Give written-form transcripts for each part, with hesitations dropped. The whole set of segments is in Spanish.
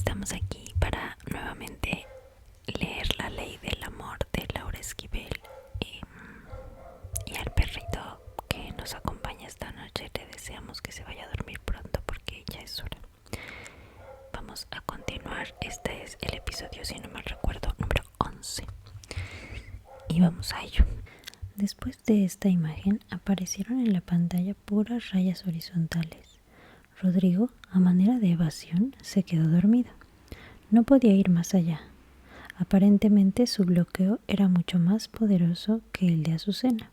Estamos aquí para nuevamente leer La Ley del Amor de Laura Esquivel y al perrito que nos acompaña esta noche le deseamos que se vaya a dormir pronto porque ya es hora. Vamos a continuar, este es el episodio, si no mal recuerdo, número 11 y vamos a ello. Después de esta imagen aparecieron en la pantalla puras rayas horizontales. Rodrigo, a manera de evasión, se quedó dormido. No podía ir más allá. Aparentemente su bloqueo era mucho más poderoso que el de Azucena.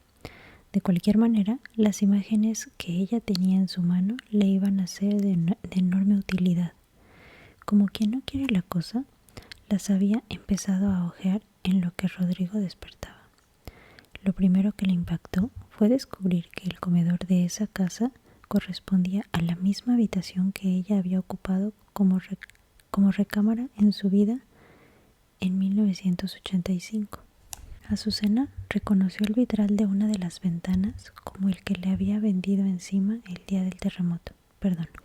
De cualquier manera, las imágenes que ella tenía en su mano le iban a ser de enorme utilidad. Como quien no quiere la cosa, las había empezado a hojear en lo que Rodrigo despertaba. Lo primero que le impactó fue descubrir que el comedor de esa casa correspondía a la misma habitación que ella había ocupado como recámara en su vida en 1985. Azucena reconoció el vitral de una de las ventanas como el que le había venido encima el día del terremoto.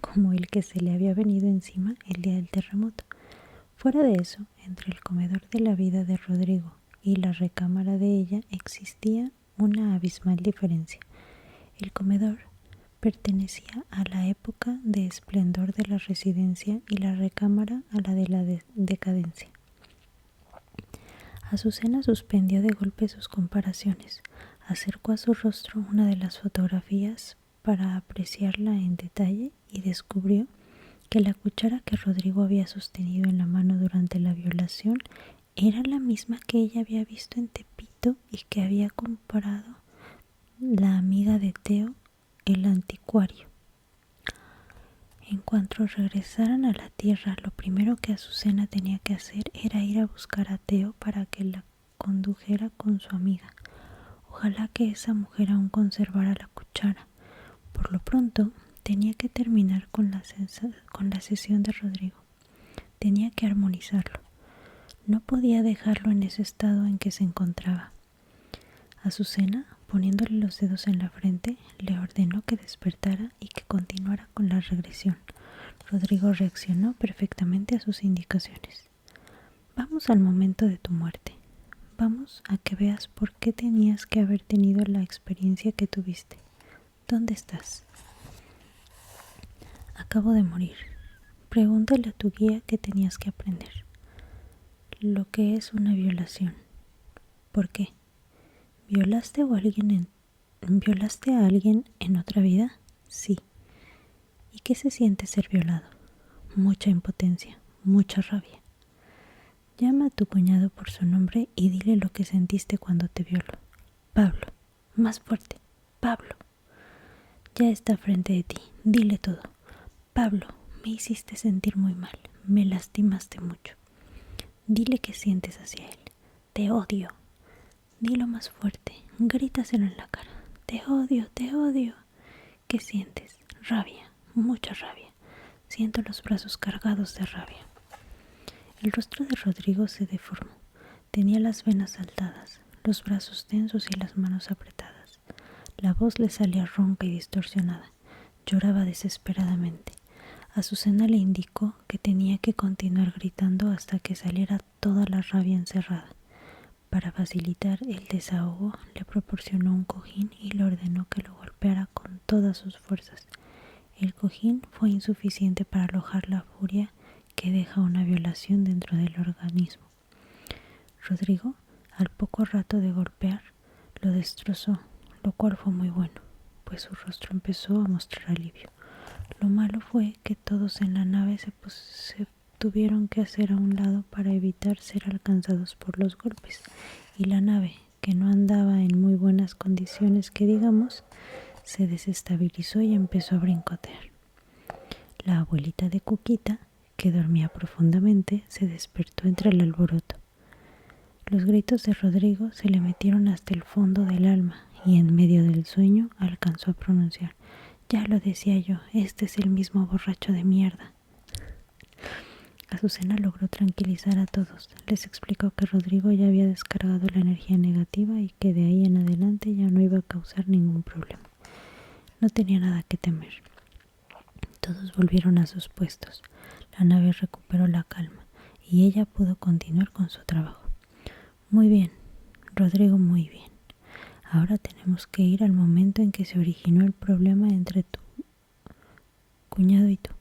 Como el que se le había venido encima el día del terremoto. Fuera de eso, entre el comedor de la vida de Rodrigo y la recámara de ella existía una abismal diferencia. El comedor pertenecía a la época de esplendor de la residencia y la recámara a la de la decadencia. Azucena suspendió de golpe sus comparaciones, acercó a su rostro una de las fotografías para apreciarla en detalle y descubrió que la cuchara que Rodrigo había sostenido en la mano durante la violación era la misma que ella había visto en Tepito y que había comprado la amiga de Teo, el anticuario. En cuanto regresaran a la tierra, lo primero que Azucena tenía que hacer era ir a buscar a Teo para que la condujera con su amiga. Ojalá que esa mujer aún conservara la cuchara. Por lo pronto, tenía que terminar con la sesión de Rodrigo. Tenía que armonizarlo. No podía dejarlo en ese estado en que se encontraba. Azucena, poniéndole los dedos en la frente, le ordenó que despertara y que continuara con la regresión. Rodrigo reaccionó perfectamente a sus indicaciones. Vamos al momento de tu muerte. Vamos a que veas por qué tenías que haber tenido la experiencia que tuviste. ¿Dónde estás? Acabo de morir. Pregúntale a tu guía qué tenías que aprender. Lo que es una violación. ¿Por qué? ¿Violaste a alguien en otra vida? Sí. ¿Y qué se siente ser violado? Mucha impotencia, mucha rabia. Llama a tu cuñado por su nombre y dile lo que sentiste cuando te violó. Pablo. Más fuerte. Pablo. Ya está frente de ti. Dile todo. Pablo, me hiciste sentir muy mal. Me lastimaste mucho. Dile qué sientes hacia él. Te odio. Dilo más fuerte. Grítaselo en la cara. Te odio, te odio. ¿Qué sientes? Rabia, mucha rabia. Siento los brazos cargados de rabia. El rostro de Rodrigo se deformó. Tenía las venas saltadas, los brazos tensos y las manos apretadas. La voz le salía ronca y distorsionada. Lloraba desesperadamente. Azucena le indicó que tenía que continuar gritando hasta que saliera toda la rabia encerrada. Para facilitar el desahogo, le proporcionó un cojín y le ordenó que lo golpeara con todas sus fuerzas. El cojín fue insuficiente para alojar la furia que deja una violación dentro del organismo. Rodrigo, al poco rato de golpear, lo destrozó, lo cual fue muy bueno, pues su rostro empezó a mostrar alivio. Lo malo fue que todos en la nave se tuvieron que hacer a un lado para evitar ser alcanzados por los golpes, y la nave, que no andaba en muy buenas condiciones que digamos, se desestabilizó y empezó a brincotear. La abuelita de Cuquita, que dormía profundamente, se despertó entre el alboroto. Los gritos de Rodrigo se le metieron hasta el fondo del alma y en medio del sueño alcanzó a pronunciar: ya lo decía yo, este es el mismo borracho de mierda. Azucena logró tranquilizar a todos. Les explicó que Rodrigo ya había descargado la energía negativa y que de ahí en adelante ya no iba a causar ningún problema. No tenía nada que temer. Todos volvieron a sus puestos. La nave recuperó la calma y ella pudo continuar con su trabajo. Muy bien, Rodrigo, muy bien. Ahora tenemos que ir al momento en que se originó el problema entre tu cuñado y tú,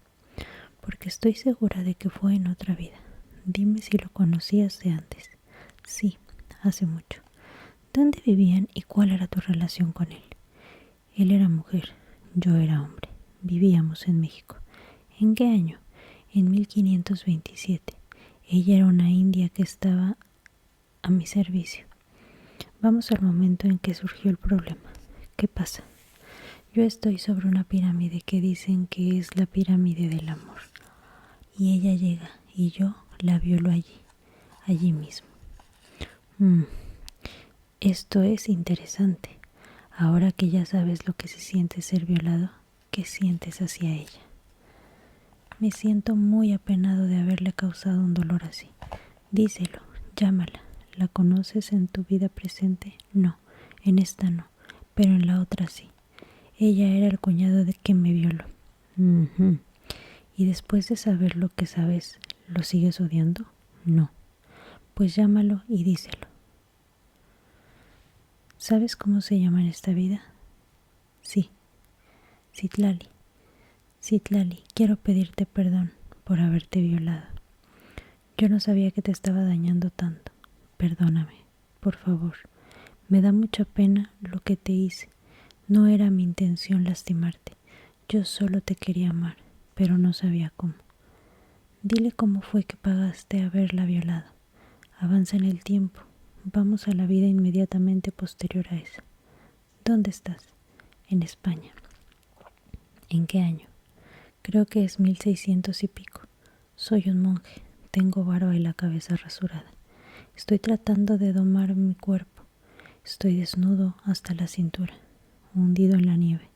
porque estoy segura de que fue en otra vida. Dime si lo conocías de antes. Sí, hace mucho. ¿Dónde vivían y cuál era tu relación con él? Él era mujer, yo era hombre. Vivíamos en México. ¿En qué año? En 1527. Ella era una india que estaba a mi servicio. Vamos al momento en que surgió el problema. ¿Qué pasa? Yo estoy sobre una pirámide que dicen que es la pirámide del amor. Y ella llega y yo la violo allí mismo. Esto es interesante. Ahora que ya sabes lo que se siente ser violado, ¿qué sientes hacia ella? Me siento muy apenado de haberle causado un dolor así. Díselo, llámala. ¿La conoces en tu vida presente? No, en esta no, pero en la otra sí. Ella era el cuñado de que me violó. Y después de saber lo que sabes, ¿lo sigues odiando? No. Pues llámalo y díselo. ¿Sabes cómo se llama en esta vida? Sí, Citlali. Citlali, quiero pedirte perdón por haberte violado. Yo no sabía que te estaba dañando tanto. Perdóname, por favor. Me da mucha pena lo que te hice. No era mi intención lastimarte. Yo solo te quería amar, pero no sabía cómo. Dile cómo fue que pagaste haberla violado. Avanza en el tiempo. Vamos a la vida inmediatamente posterior a esa. ¿Dónde estás? En España. ¿En qué año? Creo que es 1600 y pico. Soy un monje. Tengo barba y la cabeza rasurada. Estoy tratando de domar mi cuerpo. Estoy desnudo hasta la cintura, hundido en la nieve.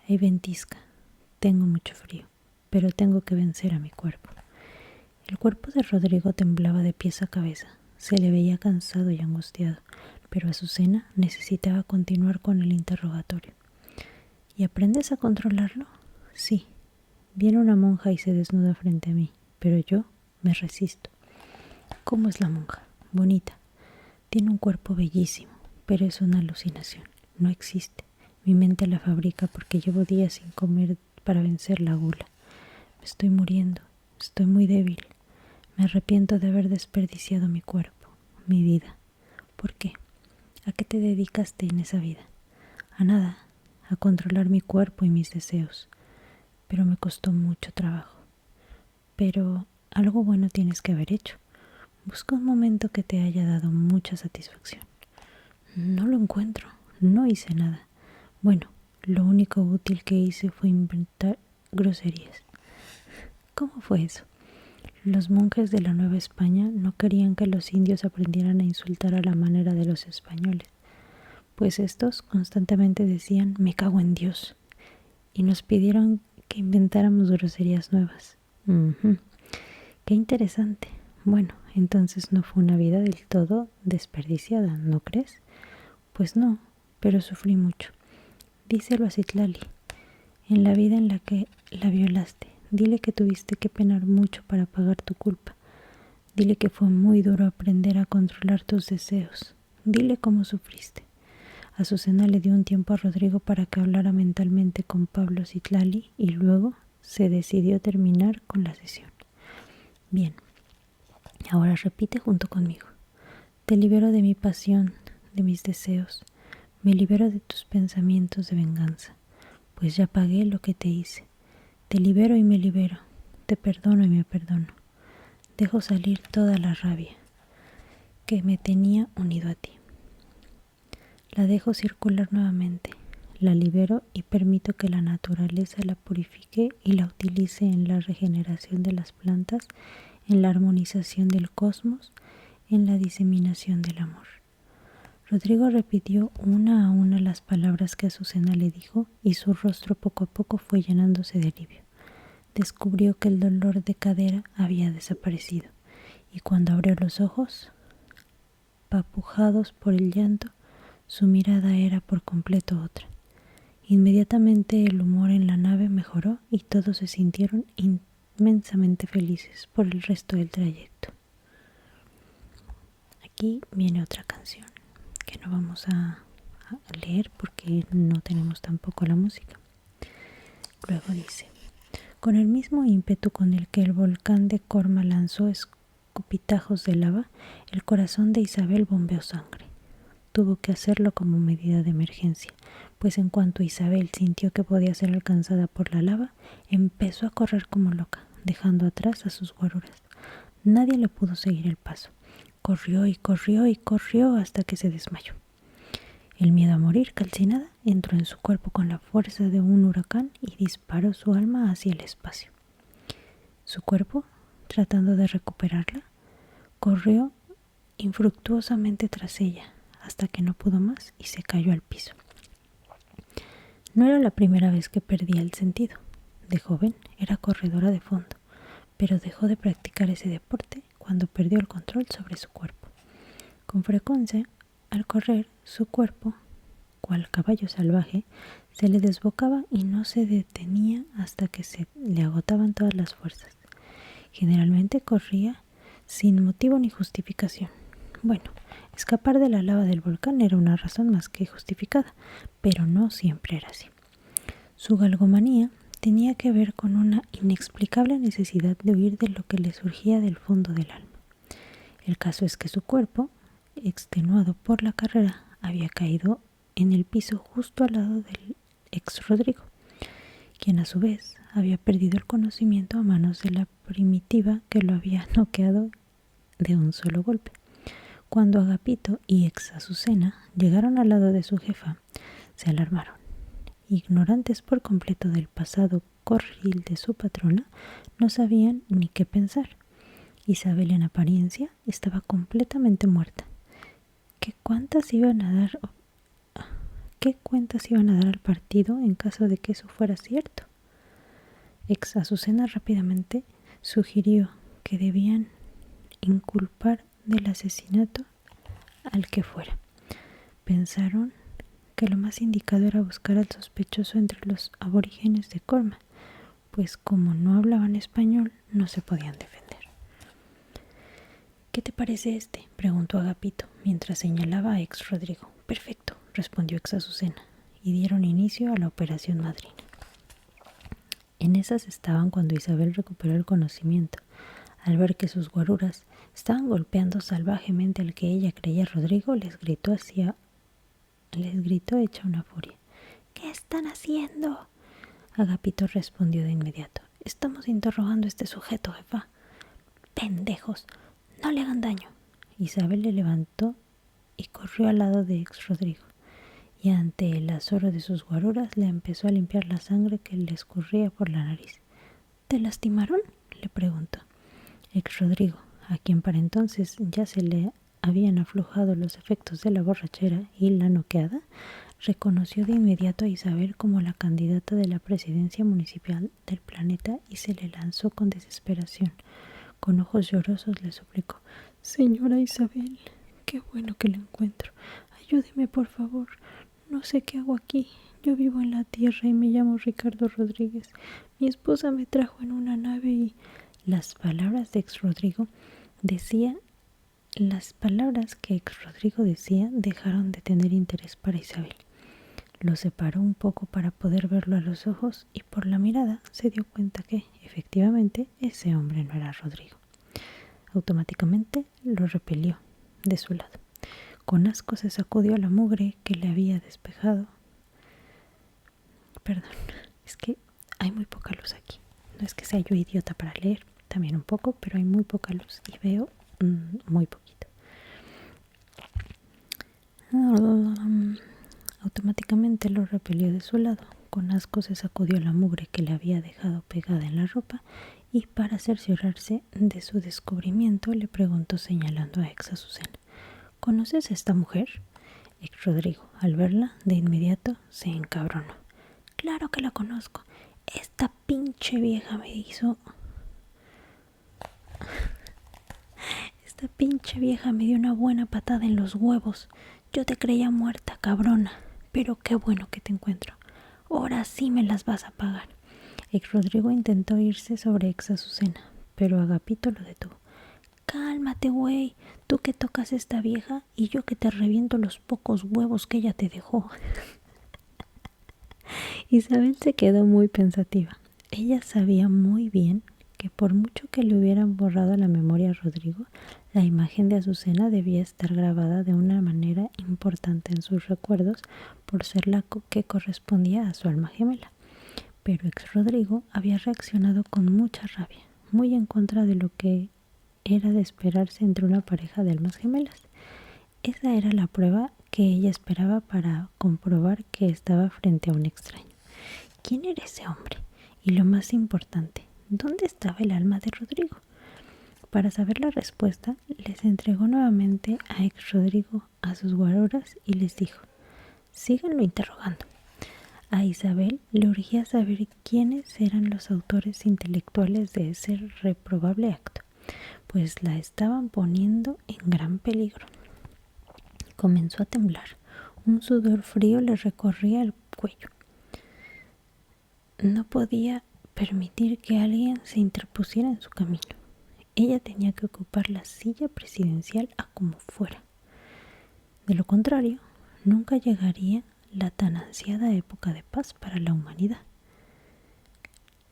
Hay ventisca. Tengo mucho frío, pero tengo que vencer a mi cuerpo. El cuerpo de Rodrigo temblaba de pies a cabeza. Se le veía cansado y angustiado, pero Azucena necesitaba continuar con el interrogatorio. ¿Y aprendes a controlarlo? Sí. Viene una monja y se desnuda frente a mí, pero yo me resisto. ¿Cómo es la monja? Bonita. Tiene un cuerpo bellísimo, pero es una alucinación. No existe. Mi mente la fabrica porque llevo días sin comer para vencer la gula. Me estoy muriendo. Estoy muy débil. Me arrepiento de haber desperdiciado mi cuerpo, mi vida. ¿Por qué? ¿A qué te dedicaste en esa vida? A nada, a controlar mi cuerpo y mis deseos. Pero me costó mucho trabajo. Pero algo bueno tienes que haber hecho. Busca un momento que te haya dado mucha satisfacción. No lo encuentro. No hice nada. Bueno, lo único útil que hice fue inventar groserías. ¿Cómo fue eso? Los monjes de la Nueva España no querían que los indios aprendieran a insultar a la manera de los españoles, pues estos constantemente decían «me cago en Dios» y nos pidieron que inventáramos groserías nuevas. Qué interesante. Bueno, entonces no fue una vida del todo desperdiciada, ¿no crees? Pues no, pero sufrí mucho. Díselo a Citlali. En la vida en la que la violaste, dile que tuviste que penar mucho para pagar tu culpa. Dile que fue muy duro aprender a controlar tus deseos. Dile cómo sufriste. Azucena le dio un tiempo a Rodrigo para que hablara mentalmente con Pablo Citlali y luego se decidió terminar con la sesión. Bien, ahora repite junto conmigo. Te libero de mi pasión, de mis deseos. Me libero de tus pensamientos de venganza, pues ya pagué lo que te hice. Te libero y me libero. Te perdono y me perdono. Dejo salir toda la rabia que me tenía unido a ti. La dejo circular nuevamente. La libero y permito que la naturaleza la purifique y la utilice en la regeneración de las plantas, en la armonización del cosmos, en la diseminación del amor. Rodrigo repitió una a una las palabras que Azucena le dijo y su rostro poco a poco fue llenándose de alivio. Descubrió que el dolor de cadera había desaparecido y cuando abrió los ojos, papujados por el llanto, su mirada era por completo otra. Inmediatamente el humor en la nave mejoró y todos se sintieron inmensamente felices por el resto del trayecto. Aquí viene otra canción que no vamos a leer porque no tenemos tampoco la música. Luego dice: con el mismo ímpetu con el que el volcán de Corma lanzó escupitajos de lava, el corazón de Isabel bombeó sangre. Tuvo que hacerlo como medida de emergencia, pues en cuanto Isabel sintió que podía ser alcanzada por la lava, empezó a correr como loca, dejando atrás a sus guaruras. Nadie le pudo seguir el paso. Corrió y corrió y corrió hasta que se desmayó. El miedo a morir calcinada entró en su cuerpo con la fuerza de un huracán y disparó su alma hacia el espacio. Su cuerpo, tratando de recuperarla, corrió infructuosamente tras ella hasta que no pudo más y se cayó al piso. No era la primera vez que perdía el sentido. De joven era corredora de fondo, pero dejó de practicar ese deporte cuando perdió el control sobre su cuerpo. Con frecuencia, al correr, su cuerpo, cual caballo salvaje, se le desbocaba y no se detenía hasta que se le agotaban todas las fuerzas. Generalmente corría sin motivo ni justificación. Bueno, escapar de la lava del volcán era una razón más que justificada, pero no siempre era así. Su galgomanía tenía que ver con una inexplicable necesidad de huir de lo que le surgía del fondo del alma. El caso es que su cuerpo, extenuado por la carrera, había caído en el piso justo al lado del ex Rodrigo, quien a su vez había perdido el conocimiento a manos de la primitiva que lo había noqueado de un solo golpe. Cuando Agapito y ex Azucena llegaron al lado de su jefa, se alarmaron. Ignorantes por completo del pasado corril de su patrona, no sabían ni qué pensar. Isabel, en apariencia, estaba completamente muerta. ¿Qué cuentas iban a dar al partido en caso de que eso fuera cierto? Ex Azucena rápidamente sugirió que debían inculpar del asesinato al que fuera. Pensaron que lo más indicado era buscar al sospechoso entre los aborígenes de Corma, pues como no hablaban español, no se podían defender. ¿Qué te parece este?, preguntó Agapito, mientras señalaba a ex Rodrigo. Perfecto, respondió ex Azucena, y dieron inicio a la operación madrina. En esas estaban cuando Isabel recuperó el conocimiento. Al ver que sus guaruras estaban golpeando salvajemente al que ella creía Rodrigo, les gritó hecha una furia. ¿Qué están haciendo? Agapito respondió de inmediato. Estamos interrogando a este sujeto, jefa. Pendejos, no le hagan daño. Isabel le levantó y corrió al lado de ex Rodrigo, y ante el azoro de sus guaruras le empezó a limpiar la sangre que le escurría por la nariz. ¿Te lastimaron?, le preguntó. Ex Rodrigo, a quien para entonces ya se le habían aflojado los efectos de la borrachera y la noqueada, reconoció de inmediato a Isabel como la candidata de la presidencia municipal del planeta y se le lanzó con desesperación. Con ojos llorosos le suplicó: Señora Isabel, qué bueno que la encuentro. Ayúdeme, por favor. No sé qué hago aquí. Yo vivo en la tierra y me llamo Ricardo Rodríguez. Mi esposa me trajo en una nave y... Las palabras que ex Rodrigo decía dejaron de tener interés para Isabel. Lo separó un poco para poder verlo a los ojos y por la mirada se dio cuenta que, efectivamente, ese hombre no era Rodrigo. Automáticamente lo repelió de su lado. Con asco se sacudió la mugre que le había despejado. Perdón, es que hay muy poca luz aquí. No es que sea yo idiota para leer, también un poco, pero hay muy poca luz y veo muy poquito. Automáticamente lo repelió de su lado. Con asco se sacudió la mugre que le había dejado pegada en la ropa y para cerciorarse de su descubrimiento le preguntó señalando a ex Azucena: ¿Conoces a esta mujer? Ex Rodrigo, al verla, de inmediato se encabronó. Claro que la conozco. Esta pinche vieja me dio una buena patada en los huevos. Yo te creía muerta, cabrona, pero qué bueno que te encuentro. Ahora sí me las vas a pagar. Ex Rodrigo intentó irse sobre ex Azucena, pero Agapito lo detuvo. Cálmate, güey, tú que tocas a esta vieja y yo que te reviento los pocos huevos que ella te dejó. Isabel se quedó muy pensativa. Ella sabía muy bien que por mucho que le hubieran borrado la memoria a Rodrigo, la imagen de Azucena debía estar grabada de una manera importante en sus recuerdos por ser la que correspondía a su alma gemela. Pero ex Rodrigo había reaccionado con mucha rabia, muy en contra de lo que era de esperarse entre una pareja de almas gemelas. Esa era la prueba que ella esperaba para comprobar que estaba frente a un extraño. ¿Quién era ese hombre? Y lo más importante, ¿dónde estaba el alma de Rodrigo? Para saber la respuesta, les entregó nuevamente a ex Rodrigo a sus guaruras y les dijo, síganlo interrogando. A Isabel le urgía saber quiénes eran los autores intelectuales de ese reprobable acto, pues la estaban poniendo en gran peligro. Comenzó a temblar. Un sudor frío le recorría el cuello. No podía permitir que alguien se interpusiera en su camino. Ella tenía que ocupar la silla presidencial a como fuera. De lo contrario, nunca llegaría la tan ansiada época de paz para la humanidad.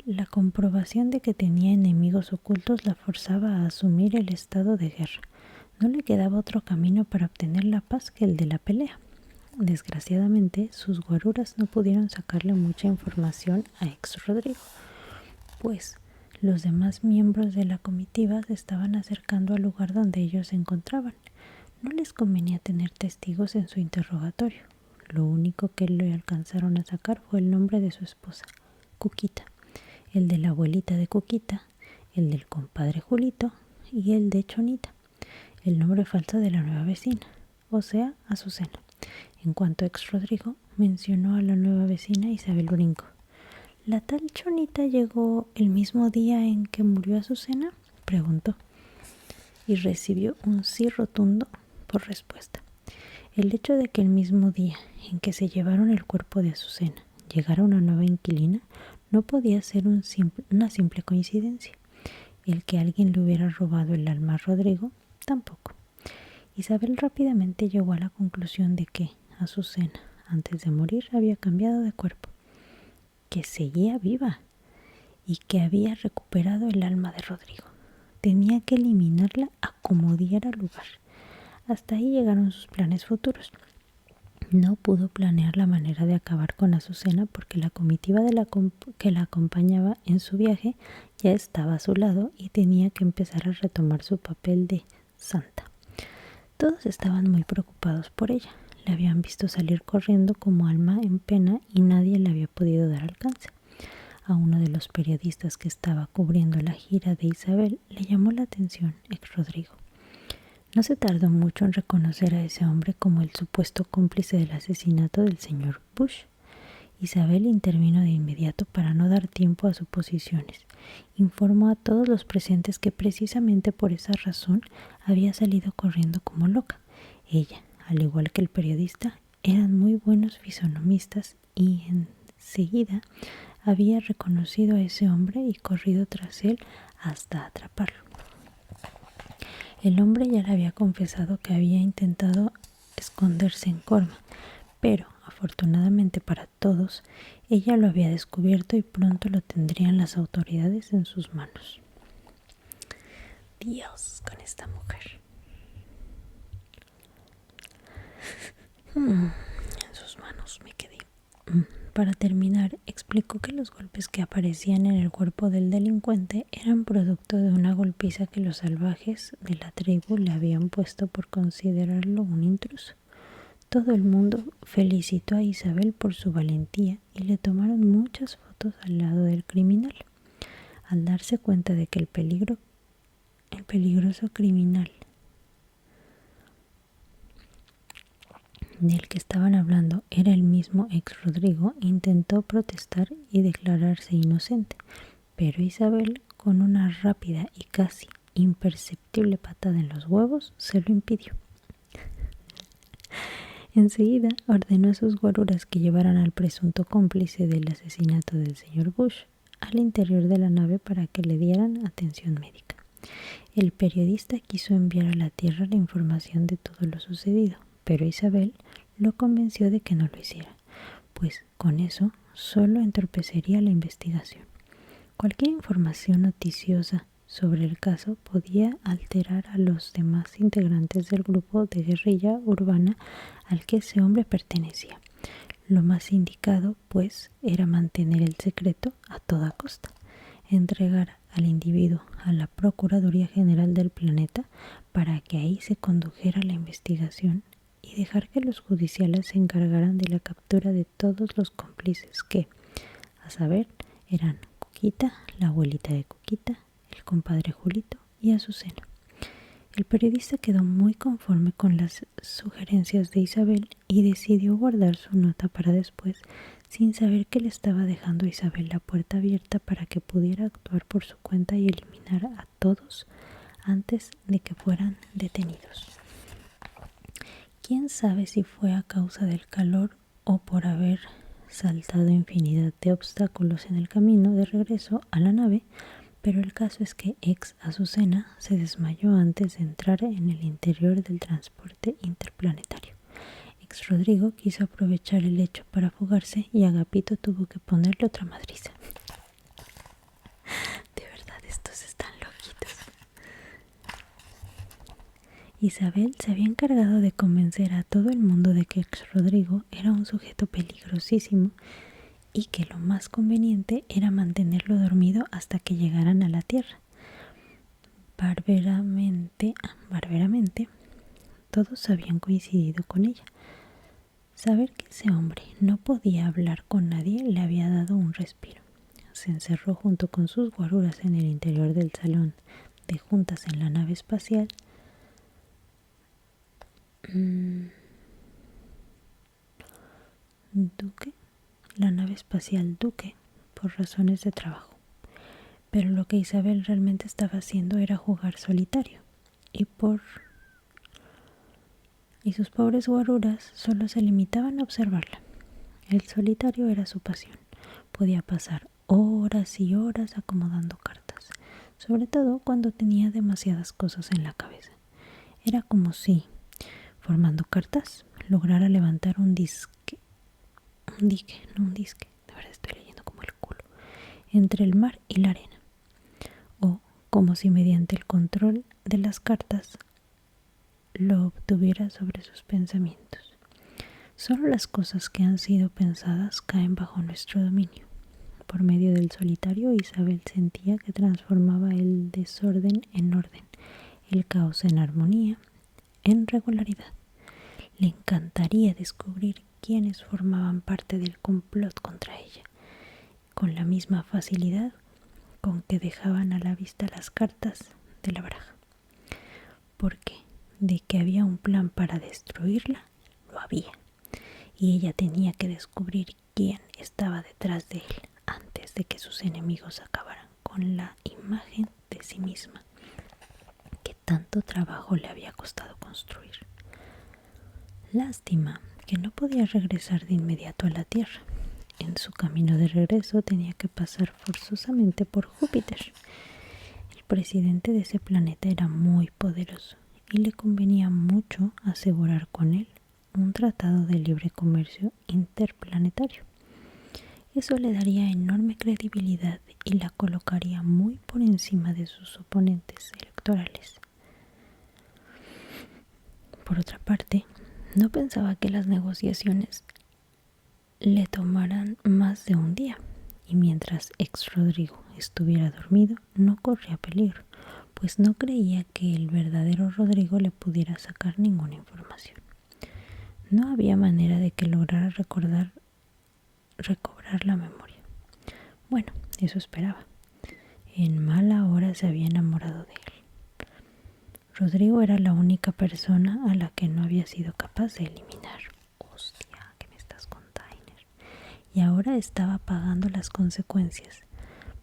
La comprobación de que tenía enemigos ocultos la forzaba a asumir el estado de guerra. No le quedaba otro camino para obtener la paz que el de la pelea. Desgraciadamente, sus guaruras no pudieron sacarle mucha información a ex Rodrigo, pues los demás miembros de la comitiva se estaban acercando al lugar donde ellos se encontraban. No les convenía tener testigos en su interrogatorio. Lo único que le alcanzaron a sacar fue el nombre de su esposa, Cuquita, el de la abuelita de Cuquita, el del compadre Julito y el de Chonita, el nombre falso de la nueva vecina, o sea, Azucena. En cuanto a ex Rodrigo, mencionó a la nueva vecina Isabel Brinco. ¿La tal Chonita llegó el mismo día en que murió Azucena?, preguntó, y recibió un sí rotundo por respuesta. El hecho de que el mismo día en que se llevaron el cuerpo de Azucena llegara una nueva inquilina no podía ser una simple coincidencia. El que alguien le hubiera robado el alma a Rodrigo, tampoco. Isabel rápidamente llegó a la conclusión de que Azucena, antes de morir, había cambiado de cuerpo, que seguía viva y que había recuperado el alma de Rodrigo. Tenía que eliminarla a como diera lugar. Hasta ahí llegaron sus planes futuros. No pudo planear la manera de acabar con Azucena porque la comitiva que la acompañaba en su viaje ya estaba a su lado y tenía que empezar a retomar su papel de santa. Todos estaban muy preocupados por ella. Le habían visto salir corriendo como alma en pena y nadie le había podido dar alcance. A uno de los periodistas que estaba cubriendo la gira de Isabel le llamó la atención ex Rodrigo. No se tardó mucho en reconocer a ese hombre como el supuesto cómplice del asesinato del señor Bush. Isabel intervino de inmediato para no dar tiempo a suposiciones. Informó a todos los presentes que precisamente por esa razón había salido corriendo como loca. Ella, al igual que el periodista, eran muy buenos fisonomistas y enseguida había reconocido a ese hombre y corrido tras él hasta atraparlo. El hombre ya le había confesado que había intentado esconderse en Corma, pero afortunadamente para todos, ella lo había descubierto y pronto lo tendrían las autoridades en sus manos. Dios con esta mujer. En sus manos me quedé. Para terminar, explicó que los golpes que aparecían en el cuerpo del delincuente eran producto de una golpiza que los salvajes de la tribu le habían puesto por considerarlo un intruso. Todo el mundo felicitó a Isabel por su valentía y le tomaron muchas fotos al lado del criminal. Al darse cuenta de que el peligroso criminal del que estaban hablando era el mismo ex Rodrigo, intentó protestar y declararse inocente, pero Isabel, con una rápida y casi imperceptible patada en los huevos, se lo impidió. Enseguida ordenó a sus guaruras que llevaran al presunto cómplice del asesinato del señor Bush al interior de la nave para que le dieran atención médica. El periodista quiso enviar a la Tierra la información de todo lo sucedido, pero Isabel lo convenció de que no lo hiciera, pues con eso solo entorpecería la investigación. Cualquier información noticiosa sobre el caso podía alterar a los demás integrantes del grupo de guerrilla urbana al que ese hombre pertenecía. Lo más indicado, pues, era mantener el secreto a toda costa, entregar al individuo a la Procuraduría General del planeta para que ahí se condujera la investigación y dejar que los judiciales se encargaran de la captura de todos los cómplices que, a saber, eran Cuquita, la abuelita de Cuquita, el compadre Julito y Azucena. El periodista quedó muy conforme con las sugerencias de Isabel y decidió guardar su nota para después, sin saber que le estaba dejando a Isabel la puerta abierta para que pudiera actuar por su cuenta y eliminar a todos antes de que fueran detenidos. Quién sabe si fue a causa del calor o por haber saltado infinidad de obstáculos en el camino de regreso a la nave, pero el caso es que ex Azucena se desmayó antes de entrar en el interior del transporte interplanetario. Ex Rodrigo quiso aprovechar el hecho para fugarse y Agapito tuvo que ponerle otra madriza. De verdad, estos están loquitos. Isabel se había encargado de convencer a todo el mundo de que ex Rodrigo era un sujeto peligrosísimo y que lo más conveniente era mantenerlo dormido hasta que llegaran a la Tierra. Barberamente, todos habían coincidido con ella. Saber que ese hombre no podía hablar con nadie le había dado un respiro. Se encerró junto con sus guaruras en el interior del salón de juntas en la nave espacial. La nave espacial Duque, por razones de trabajo. Pero lo que Isabel realmente estaba haciendo era jugar solitario, y sus pobres guaruras solo se limitaban a observarla. El solitario era su pasión. Podía pasar horas y horas acomodando cartas, sobre todo cuando tenía demasiadas cosas en la cabeza. Era como si, formando cartas, lograra levantar un dique, de verdad estoy leyendo como el culo, entre el mar y la arena. O como si mediante el control de las cartas lo obtuviera sobre sus pensamientos. Solo las cosas que han sido pensadas caen bajo nuestro dominio. Por medio del solitario, Isabel sentía que transformaba el desorden en orden, el caos en armonía, en regularidad. Le encantaría descubrir quiénes formaban parte del complot contra ella, con la misma facilidad con que dejaban a la vista las cartas de la baraja. Porque de que había un plan para destruirla, lo había. Y ella tenía que descubrir quién estaba detrás de él antes de que sus enemigos acabaran con la imagen de sí misma que tanto trabajo le había costado construir. Lástima que no podía regresar de inmediato a la Tierra. En su camino de regreso tenía que pasar forzosamente por Júpiter. El presidente de ese planeta era muy poderoso y le convenía mucho asegurar con él un tratado de libre comercio interplanetario. Eso le daría enorme credibilidad y la colocaría muy por encima de sus oponentes electorales. Por otra parte, no pensaba que las negociaciones le tomaran más de un día, y mientras ex Rodrigo estuviera dormido no corría peligro, pues no creía que el verdadero Rodrigo le pudiera sacar ninguna información. No había manera de que lograra recobrar la memoria. Bueno, eso esperaba. En mala hora se había enamorado de él. Rodrigo era la única persona a la que no había sido capaz de eliminar. Hostia, ¿qué me estás contando? Y ahora estaba pagando las consecuencias.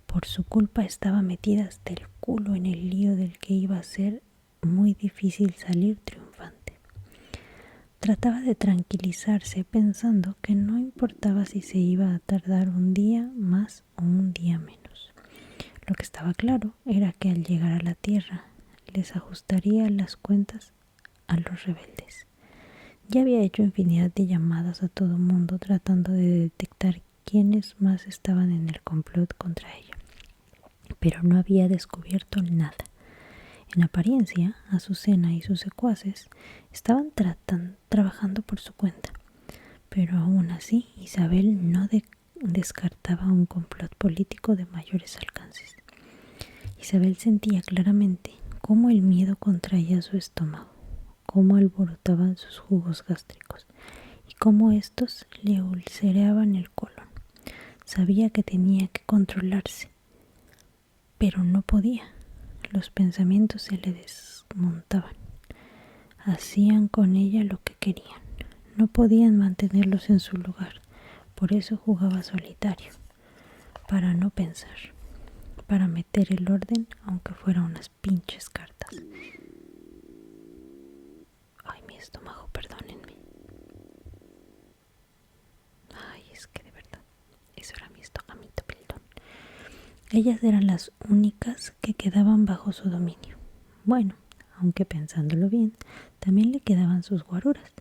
Por su culpa estaba metida hasta el culo en el lío del que iba a ser muy difícil salir triunfante. Trataba de tranquilizarse pensando que no importaba si se iba a tardar un día más o un día menos. Lo que estaba claro era que al llegar a la Tierra les ajustaría las cuentas a los rebeldes. Ya había hecho infinidad de llamadas a todo mundo tratando de detectar quiénes más estaban en el complot contra ella, pero no había descubierto nada. En apariencia, Azucena y sus secuaces estaban trabajando por su cuenta, pero aún así Isabel no descartaba un complot político de mayores alcances. Isabel sentía claramente cómo el miedo contraía su estómago, cómo alborotaban sus jugos gástricos y cómo estos le ulceraban el colon. Sabía que tenía que controlarse, pero no podía. Los pensamientos se le desmontaban. Hacían con ella lo que querían. No podían mantenerlos en su lugar. Por eso jugaba solitario, para no pensar, para meter el orden aunque fuera unas pinches cartas. Ay, mi estómago, perdónenme. Ay, es que de verdad, eso era mi estómagito, perdón. Ellas eran las únicas que quedaban bajo su dominio. Bueno, aunque pensándolo bien, también le quedaban sus guaruras.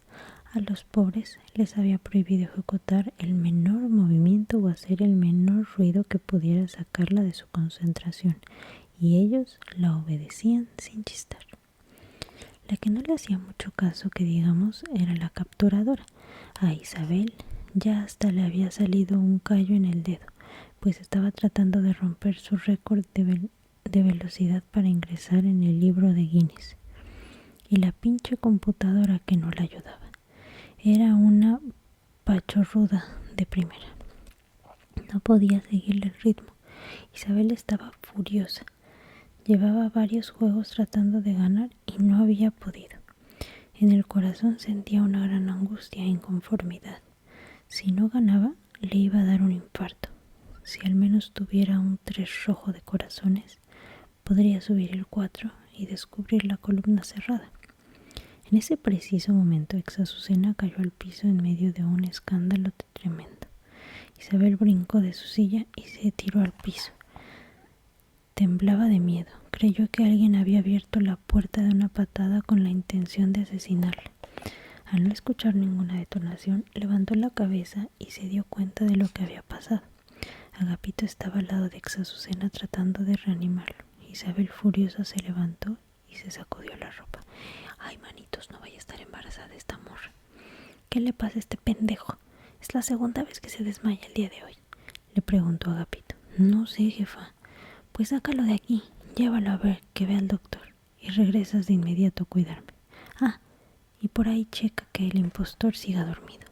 A los pobres les había prohibido ejecutar el menor movimiento o hacer el menor ruido que pudiera sacarla de su concentración, y ellos la obedecían sin chistar. La que no le hacía mucho caso, que digamos, era la capturadora. A Isabel ya hasta le había salido un callo en el dedo, pues estaba tratando de romper su récord de velocidad para ingresar en el libro de Guinness. Y la pinche computadora que no la ayudaba. Era una pachorruda de primera. No podía seguirle el ritmo. Isabel estaba furiosa. Llevaba varios juegos tratando de ganar y no había podido. En el corazón sentía una gran angustia e inconformidad. Si no ganaba, le iba a dar un infarto. Si al menos tuviera un 3 rojo de corazones, podría subir el 4 y descubrir la columna cerrada. En ese preciso momento, Azucena cayó al piso en medio de un escándalo tremendo. Isabel brincó de su silla y se tiró al piso. Temblaba de miedo. Creyó que alguien había abierto la puerta de una patada con la intención de asesinarla. Al no escuchar ninguna detonación, levantó la cabeza y se dio cuenta de lo que había pasado. Agapito estaba al lado de Azucena tratando de reanimarlo. Isabel, furiosa, se levantó y se sacudió la ropa. Ay, manitos, no vaya a estar embarazada esta morra. ¿Qué le pasa a este pendejo? Es la segunda vez que se desmaya el día de hoy, le preguntó Agapito. No sé, jefa. Pues sácalo de aquí, llévalo a ver que vea al doctor y regresas de inmediato a cuidarme. Ah, y por ahí checa que el impostor siga dormido.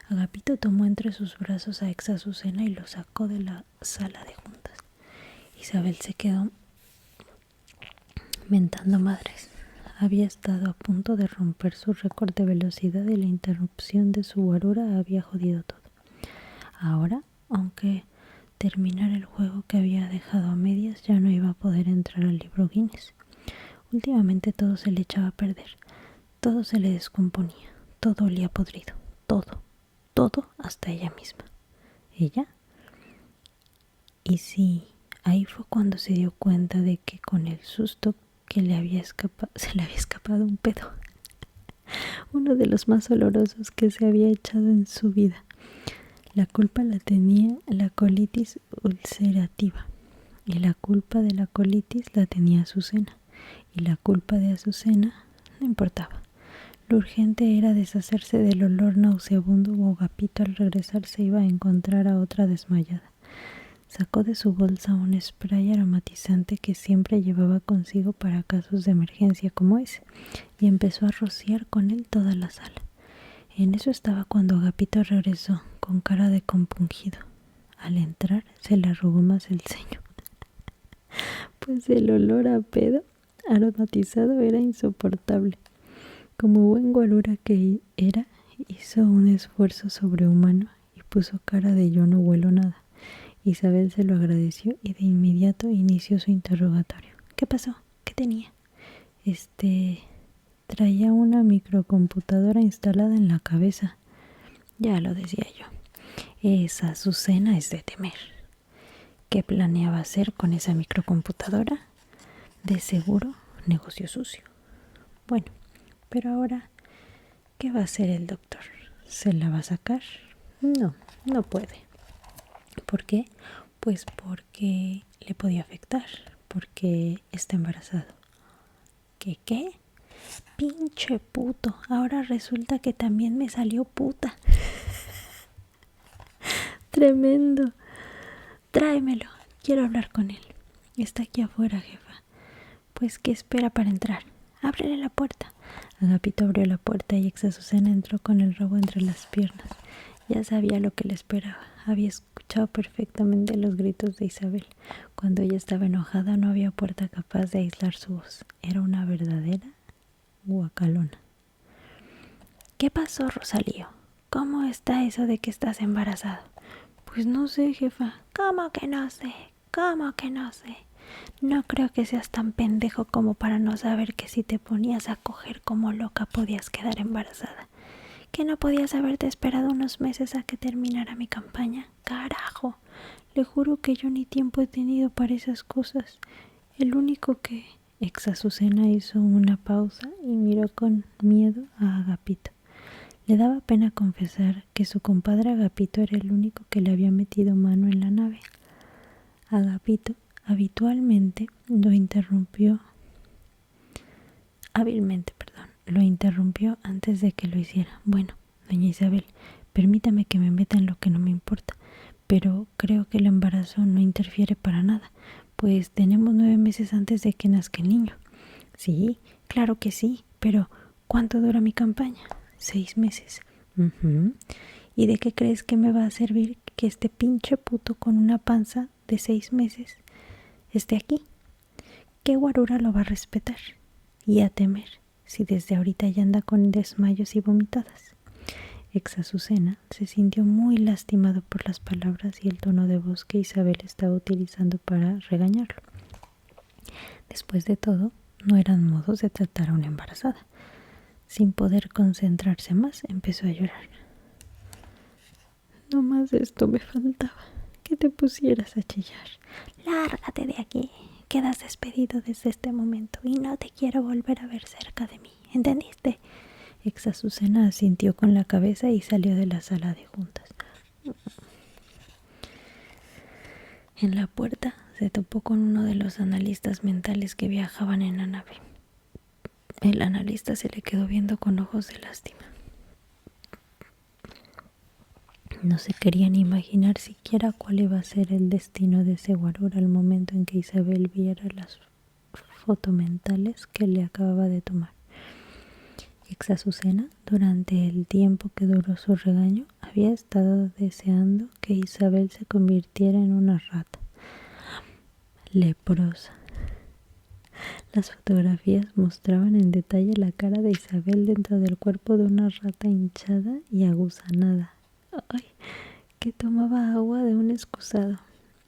Agapito tomó entre sus brazos a Azucena y lo sacó de la sala de juntas. Isabel se quedó mentando madres. Había estado a punto de romper su récord de velocidad y la interrupción de su guarura había jodido todo. Ahora, aunque terminara el juego que había dejado a medias, ya no iba a poder entrar al libro Guinness. Últimamente todo se le echaba a perder, todo se le descomponía, todo olía podrido, todo hasta ella misma. ¿Ella? Y sí, ahí fue cuando se dio cuenta de que con el susto que se le había escapado un pedo, uno de los más olorosos que se había echado en su vida. La culpa la tenía la colitis ulcerativa, y la culpa de la colitis la tenía Azucena, y la culpa de Azucena no importaba. Lo urgente era deshacerse del olor nauseabundo o Agapito al regresar se iba a encontrar a otra desmayada. Sacó de su bolsa un spray aromatizante que siempre llevaba consigo para casos de emergencia como ese, y empezó a rociar con él toda la sala. En eso estaba cuando Agapito regresó, con cara de compungido. Al entrar se le arrugó más el ceño, pues el olor a pedo aromatizado era insoportable. Como buen guarura que era, hizo un esfuerzo sobrehumano y puso cara de yo no huelo nada. Isabel se lo agradeció y de inmediato inició su interrogatorio. ¿Qué pasó? ¿Qué tenía? Traía una microcomputadora instalada en la cabeza. Ya lo decía yo. Esa Azucena es de temer. ¿Qué planeaba hacer con esa microcomputadora? De seguro, negocio sucio. Bueno, pero ahora, ¿qué va a hacer el doctor? ¿Se la va a sacar? No, no puede. ¿Por qué? Pues porque le podía afectar, porque está embarazado. ¿Qué? Pinche puto, ahora resulta que también me salió puta. Tremendo. Tráemelo, quiero hablar con él. Está aquí afuera, jefa. Pues, ¿qué espera para entrar? Ábrele la puerta. Agapito abrió la puerta y Exazucena entró con el rabo entre las piernas. Ya sabía lo que le esperaba. Había escuchado perfectamente los gritos de Isabel. Cuando ella estaba enojada no había puerta capaz de aislar su voz. Era una verdadera guacalona. ¿Qué pasó, Rosalío? ¿Cómo está eso de que estás embarazado? Pues no sé, jefa. ¿Cómo que no sé? ¿Cómo que no sé? No creo que seas tan pendejo como para no saber que si te ponías a coger como loca podías quedar embarazada. ¿Que no podías haberte esperado unos meses a que terminara mi campaña? ¡Carajo! Le juro que yo ni tiempo he tenido para esas cosas. El único que... Exazucena hizo una pausa y miró con miedo a Agapito. Le daba pena confesar que su compadre Agapito era el único que le había metido mano en la nave. Agapito hábilmente lo interrumpió antes de que lo hiciera. Bueno, doña Isabel, permítame que me meta en lo que no me importa, pero creo que el embarazo no interfiere para nada, pues tenemos 9 meses antes de que nazca el niño. Sí, claro que sí, pero ¿cuánto dura mi campaña? 6 meses. ¿Y de qué crees que me va a servir que este pinche puto con una panza de 6 meses esté aquí? ¿Qué guarura lo va a respetar? Y a temer, si desde ahorita ya anda con desmayos y vomitadas. Exazucena se sintió muy lastimado por las palabras y el tono de voz que Isabel estaba utilizando para regañarlo. Después de todo, no eran modos de tratar a una embarazada. Sin poder concentrarse más, empezó a llorar. No más esto me faltaba, que te pusieras a chillar. Lárgate de aquí, quedas despedido desde este momento y no te quiero volver a ver cerca de mí, ¿entendiste? Exazucena asintió con la cabeza y salió de la sala de juntas. En la puerta se topó con uno de los analistas mentales que viajaban en la nave. El analista se le quedó viendo con ojos de lástima. No se querían imaginar siquiera cuál iba a ser el destino de ese guarura al momento en que Isabel viera las fotomentales que le acababa de tomar. Exazucena, durante el tiempo que duró su regaño, había estado deseando que Isabel se convirtiera en una rata leprosa. Las fotografías mostraban en detalle la cara de Isabel dentro del cuerpo de una rata hinchada y aguzanada. ¡Ay! Que tomaba agua de un excusado.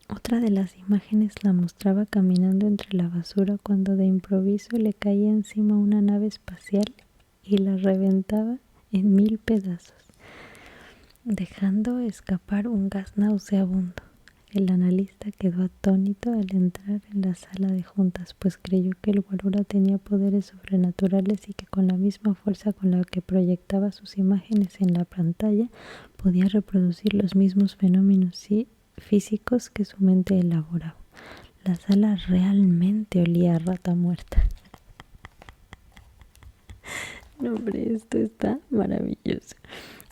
Otra de las imágenes la mostraba caminando entre la basura cuando de improviso le caía encima una nave espacial y la reventaba en 1000 pedazos, dejando escapar un gas nauseabundo. El analista quedó atónito al entrar en la sala de juntas, pues creyó que el guarura tenía poderes sobrenaturales y que con la misma fuerza con la que proyectaba sus imágenes en la pantalla podía reproducir los mismos fenómenos físicos que su mente elaboraba. La sala realmente olía a rata muerta. No, hombre, esto está maravilloso.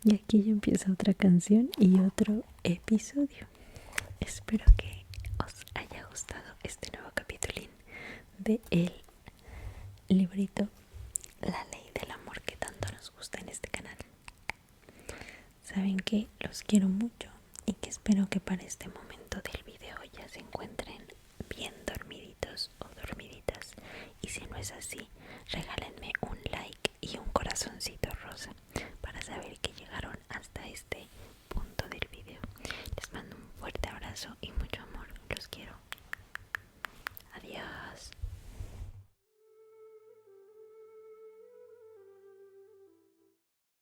Y aquí ya empieza otra canción y otro episodio. Espero que os haya gustado este nuevo capitulín de el librito La Ley del Amor que tanto nos gusta en este canal. Saben que los quiero mucho y que espero que para este momento del video ya se encuentren bien dormiditos o dormiditas. Y si no es así,